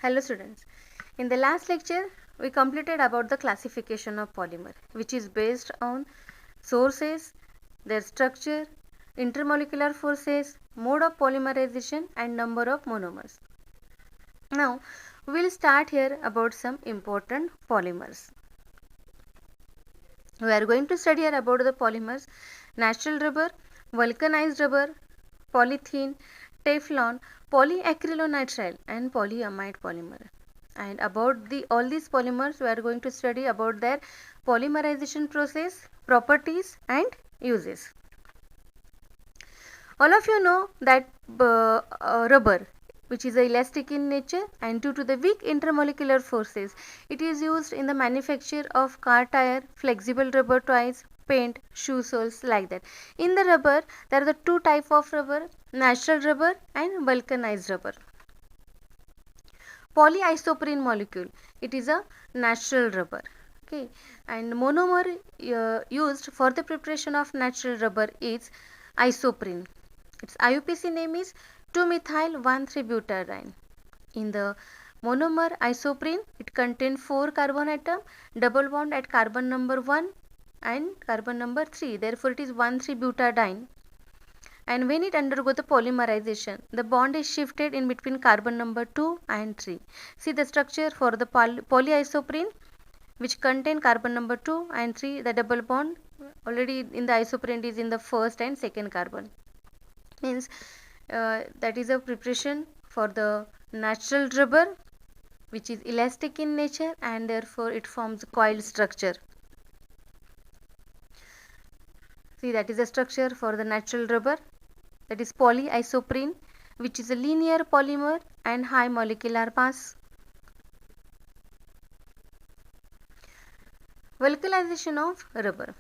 Hello students. In the last lecture, we completed about the classification of polymer, which is based on sources, their structure, intermolecular forces, mode of polymerization and number of monomers. Now, we will start here about some important polymers. We are going to study here about the polymers: natural rubber, vulcanized rubber, polythene, Teflon, polyacrylonitrile and polyamide polymer. And about all these polymers, we are going to study about their polymerization process, properties and uses. All of you know that rubber, which is elastic in nature, and due to the weak intermolecular forces, it is used in the manufacture of car tire, flexible rubber toys, paint, shoe soles, like that. In the rubber, there are the two types of rubber: natural rubber and vulcanized rubber. Polyisoprene molecule, it is a natural rubber. Okay, and monomer used for the preparation of natural rubber is isoprene. Its IUPAC name is 2-methyl-1,3-butadiene. In the monomer isoprene, it contains 4 carbon atom, double bond at carbon number 1 and carbon number 3. Therefore, it is 1,3-butadiene. And when it undergoes the polymerization, the bond is shifted in between carbon number 2 and 3. See the structure for the polyisoprene, which contain carbon number 2 and 3. The double bond already in the isoprene is in the first and second carbon. Means that is a preparation for the natural rubber, which is elastic in nature and therefore it forms coiled structure. See, that is the structure for the natural rubber, that is polyisoprene, which is a linear polymer and high molecular mass. Vulcanization of rubber.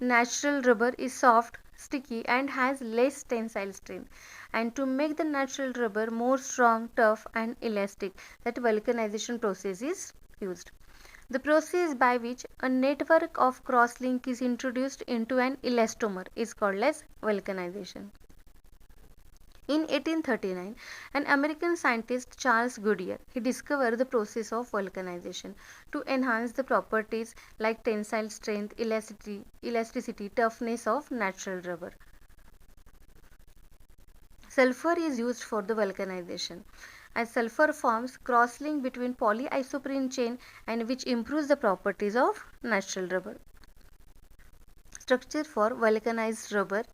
Natural rubber is soft, sticky and has less tensile strength, and to make the natural rubber more strong, tough and elastic, that vulcanization process is used. The process by which a network of cross-link is introduced into an elastomer is called as vulcanization. In 1839, an American scientist, Charles Goodyear, he discovered the process of vulcanization to enhance the properties like tensile strength, elasticity, toughness of natural rubber. Sulfur is used for the vulcanization, as sulfur forms cross-link between polyisoprene chain and which improves the properties of natural rubber. Structure for vulcanized rubber.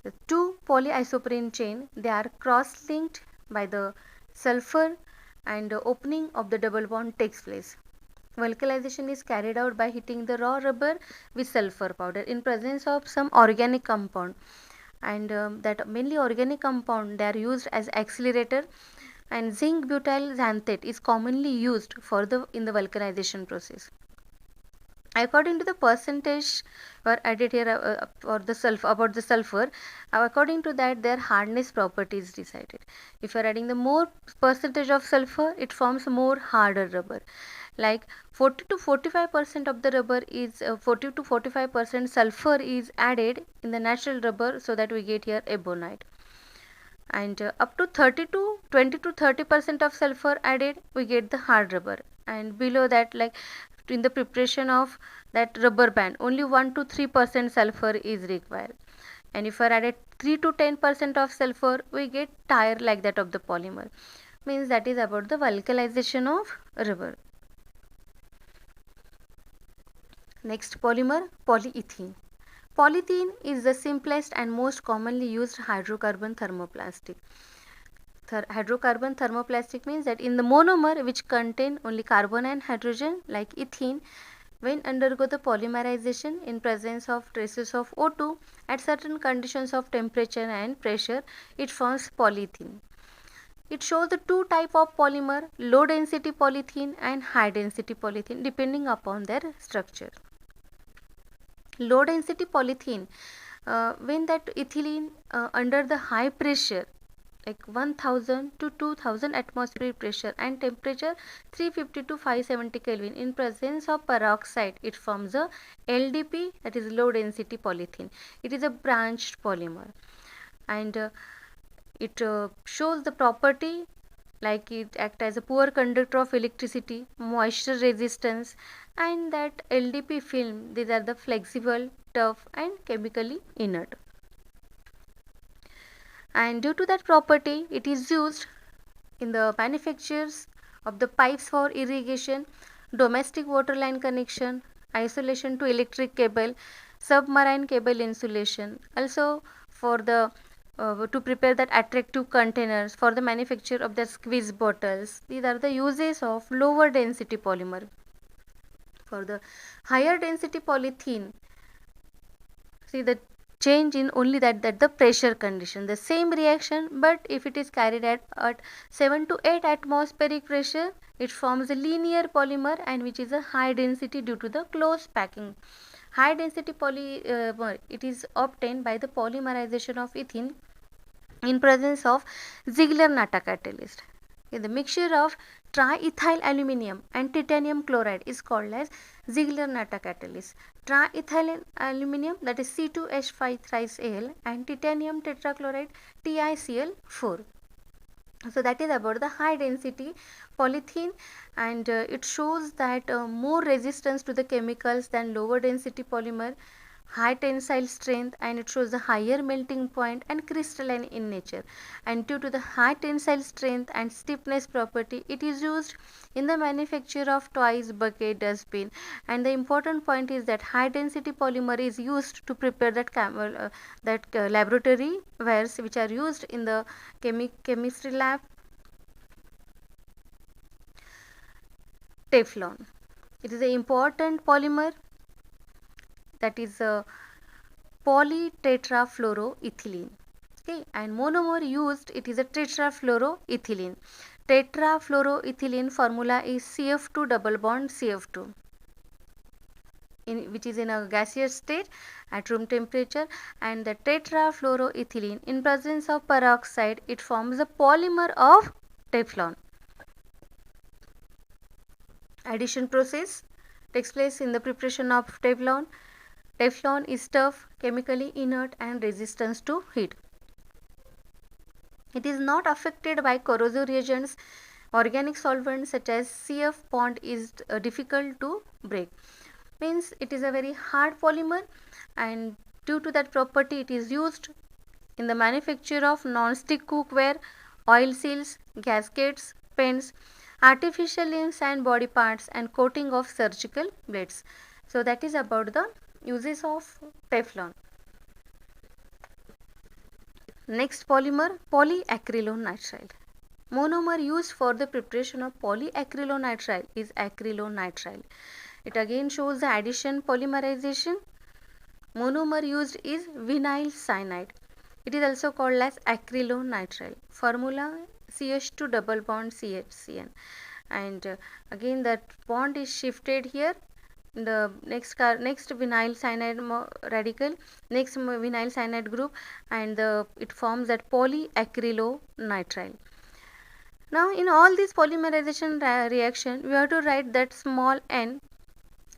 The two polyisoprene chain, they are cross-linked by the sulfur and the opening of the double bond takes place. Vulcanization is carried out by heating the raw rubber with sulfur powder in presence of some organic compound, and that mainly organic compound they are used as accelerator, and zinc butyl xanthate is commonly used for the in the vulcanization process. According to the percentage were added here for the sulfur, about the sulfur, according to that their hardness property is decided. If you are adding the more percentage of sulfur, it forms more harder rubber. Like 40 to 45% of the rubber is 40 to 45% sulfur is added in the natural rubber, so that we get here ebonite. And up to 30 to 20 to 30% of sulfur added, we get the hard rubber. And below that, like in the preparation of that rubber band, only 1 to 3% sulfur is required. And if I added 3 to 10% of sulfur, we get tire like that of the polymer. Means that is about the vulcanization of rubber. Next polymer, polyethylene. Polyethylene is the simplest and most commonly used hydrocarbon thermoplastic. Hydrocarbon thermoplastic means that in the monomer which contain only carbon and hydrogen, like ethene, when undergo the polymerization in presence of traces of O2 at certain conditions of temperature and pressure, it forms polyethylene. It shows the two type of polymer, low density polyethylene and high density polyethylene, depending upon their structure. Low density polyethylene, when that ethylene under the high pressure like 1000 to 2000 atmospheric pressure and temperature 350 to 570 Kelvin in presence of peroxide, it forms a LDP, that is low density polyethylene. It is a branched polymer, and it shows the property like it act as a poor conductor of electricity, moisture resistance, and that LDP film, these are the flexible, tough and chemically inert. And due to that property, it is used in the manufactures of the pipes for irrigation, domestic water line connection, isolation to electric cable, submarine cable insulation. Also for the to prepare that attractive containers for the manufacture of the squeeze bottles. These are the uses of lower density polymer. For the higher density polythene, see the change in only that the pressure condition, the same reaction, but if it is carried at 7 to 8 atmospheric pressure, it forms a linear polymer and which is a high density due to the close packing. High density polymer, it is obtained by the polymerization of ethene in presence of Ziegler-Natta catalyst. The mixture of triethyl aluminum and titanium chloride is called as Ziegler-Natta catalyst. Triethyl aluminum, that is C2H5 thrice Al, and titanium tetrachloride TiCl4. So that is about the high density polythene, and it shows that more resistance to the chemicals than lower density polymer, high tensile strength, and it shows the higher melting point and crystalline in nature. And due to the high tensile strength and stiffness property, it is used in the manufacture of toys, bucket, dustbin. And the important point is that high density polymer is used to prepare that laboratory wares which are used in the chemistry lab. Teflon, it is an important polymer, that is polytetrafluoroethylene. Okay, and monomer used, it is a tetrafluoroethylene. Tetrafluoroethylene formula is CF2 double bond CF2, which is in a gaseous state at room temperature, and the tetrafluoroethylene in presence of peroxide, it forms a polymer of Teflon. Addition process takes place in the preparation of Teflon. Teflon is tough, chemically inert and resistant to heat. It is not affected by corrosive reagents. Organic solvents such as CF bond is difficult to break. Means it is a very hard polymer, and due to that property it is used in the manufacture of non-stick cookware, oil seals, gaskets, pens, artificial limbs and body parts, and coating of surgical blades. So that is about the uses of Teflon. Next polymer, polyacrylonitrile. Monomer used for the preparation of polyacrylonitrile is acrylonitrile. It again shows the addition polymerization. Monomer used is vinyl cyanide. It is also called as acrylonitrile. Formula CH2 double bond CHCN. And again that bond is shifted here. The next vinyl cyanide radical, next vinyl cyanide group, and it forms that polyacrylonitrile. Now in all these polymerization reaction, we have to write that small n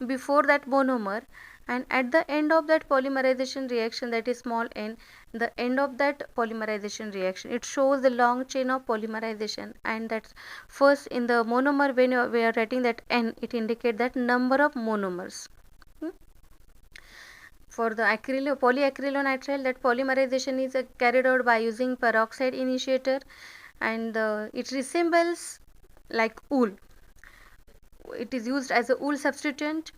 before that monomer, and at the end of that polymerization reaction, that is small n, the end of that polymerization reaction, it shows the long chain of polymerization, and that first in the monomer, when we are writing that n, it indicates that number of monomers. For the polyacrylonitrile, that polymerization is carried out by using peroxide initiator, and it resembles like wool. It is used as a wool substituent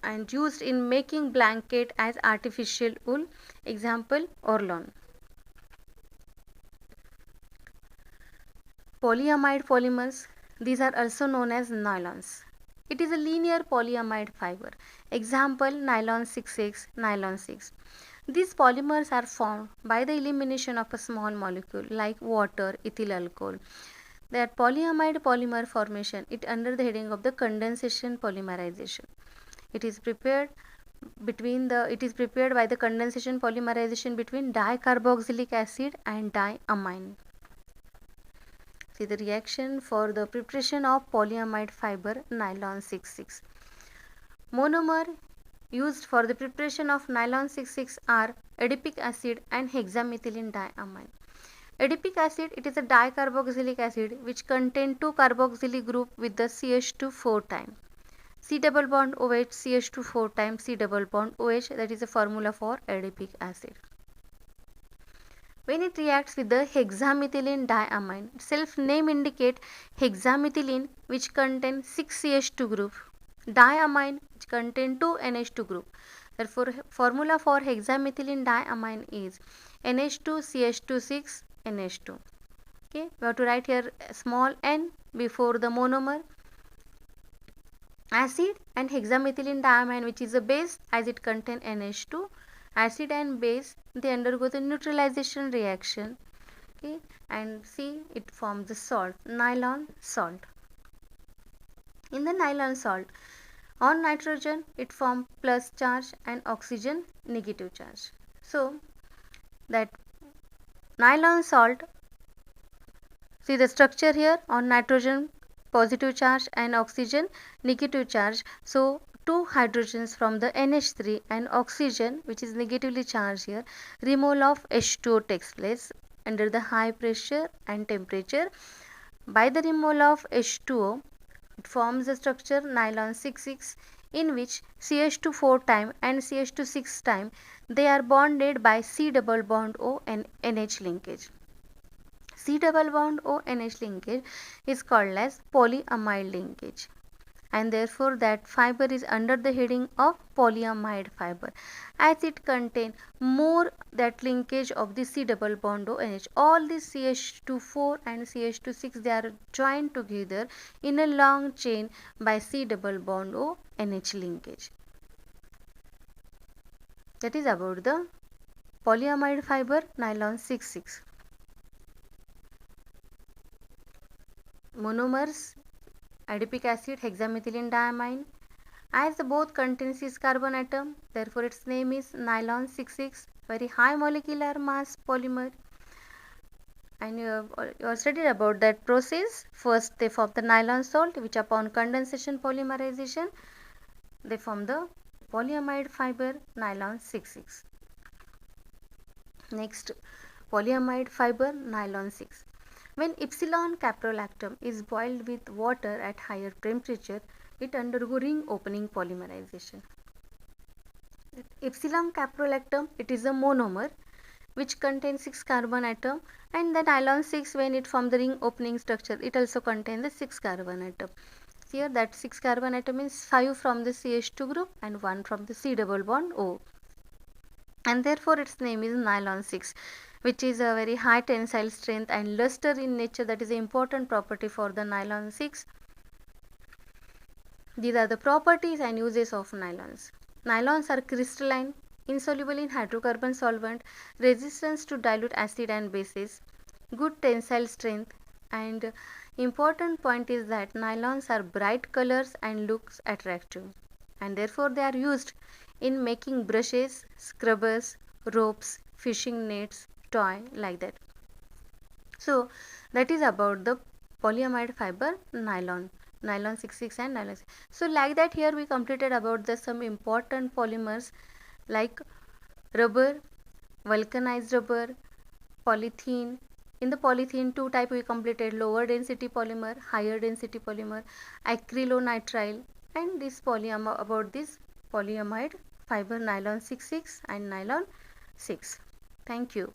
and used in making blanket as artificial wool. Example, Orlon. Polyamide polymers, these are also known as nylons. It is a linear polyamide fiber. Example, nylon 6X, nylon 6. These polymers are formed by the elimination of a small molecule like water, ethyl alcohol. That polyamide polymer formation, it under the heading of the condensation polymerization. It is prepared by the condensation polymerization between dicarboxylic acid and diamine. See the reaction for the preparation of polyamide fiber nylon 6,6. Monomer used for the preparation of nylon 6,6 are adipic acid and hexamethylene diamine. Adipic acid, it is a dicarboxylic acid which contain two carboxylic group with the CH2 4 time. C double bond OH, CH2 4 times C double bond OH, that is a formula for adipic acid. When it reacts with the hexamethylene diamine, self name indicate hexamethylene which contain 6 CH2 group, diamine which contain 2 NH2 group. Therefore, formula for hexamethylene diamine is NH2CH26 NH2. Okay, we have to write here small n before the monomer. Acid and hexamethylene diamine, which is a base, as it contain NH2. Acid and base, they undergo the neutralization reaction. Okay, and see, it forms the salt, nylon salt. In the nylon salt, on nitrogen it forms plus charge and oxygen negative charge. So that nylon salt, see the structure here, on nitrogen positive charge and oxygen negative charge. So two hydrogens from the NH3 and oxygen which is negatively charged here, removal of H2O takes place under the high pressure and temperature. By the removal of H2O, it forms the structure nylon 6,6 in which CH2 4 time and CH2 6 time, they are bonded by C double bond O and NH linkage. C double bond O NH linkage is called as polyamide linkage, and therefore that fiber is under the heading of polyamide fiber, as it contain more that linkage of the C double bond O NH. All these CH24 and CH26, they are joined together in a long chain by C double bond O NH linkage. That is about the polyamide fiber nylon 6,6. Monomers, adipic acid, hexamethylene diamine, as both contain cis carbon atom, therefore its name is nylon 6,6, very high molecular mass polymer. And you have studied about that process. First they form the nylon salt, which upon condensation polymerization, they form the polyamide fiber nylon 6,6. Next, polyamide fiber nylon 6. When epsilon caprolactam is boiled with water at higher temperature, it undergo ring opening polymerization. Epsilon caprolactam, it is a monomer which contains 6 carbon atom, and the nylon 6, when it forms the ring opening structure, it also contains the 6 carbon atom. Here that 6 carbon atom is 5 from the CH2 group and 1 from the C double bond O, and therefore its name is nylon 6, which is a very high tensile strength and luster in nature. That is an important property for the nylon 6. These are the properties and uses of nylons. Nylons are crystalline, insoluble in hydrocarbon solvent, resistance to dilute acid and bases, good tensile strength, and important point is that nylons are bright colors and looks attractive, and therefore they are used in making brushes, scrubbers, ropes, fishing nets, toy, like that. So that is about the polyamide fiber nylon 6,6 and nylon 6. So like that, here we completed about the some important polymers like rubber, vulcanized rubber, polythene. In the polythene, two type we completed: lower density polymer, higher density polymer, acrylonitrile, and this about this polyamide fiber nylon 6,6 and nylon 6. Thank you.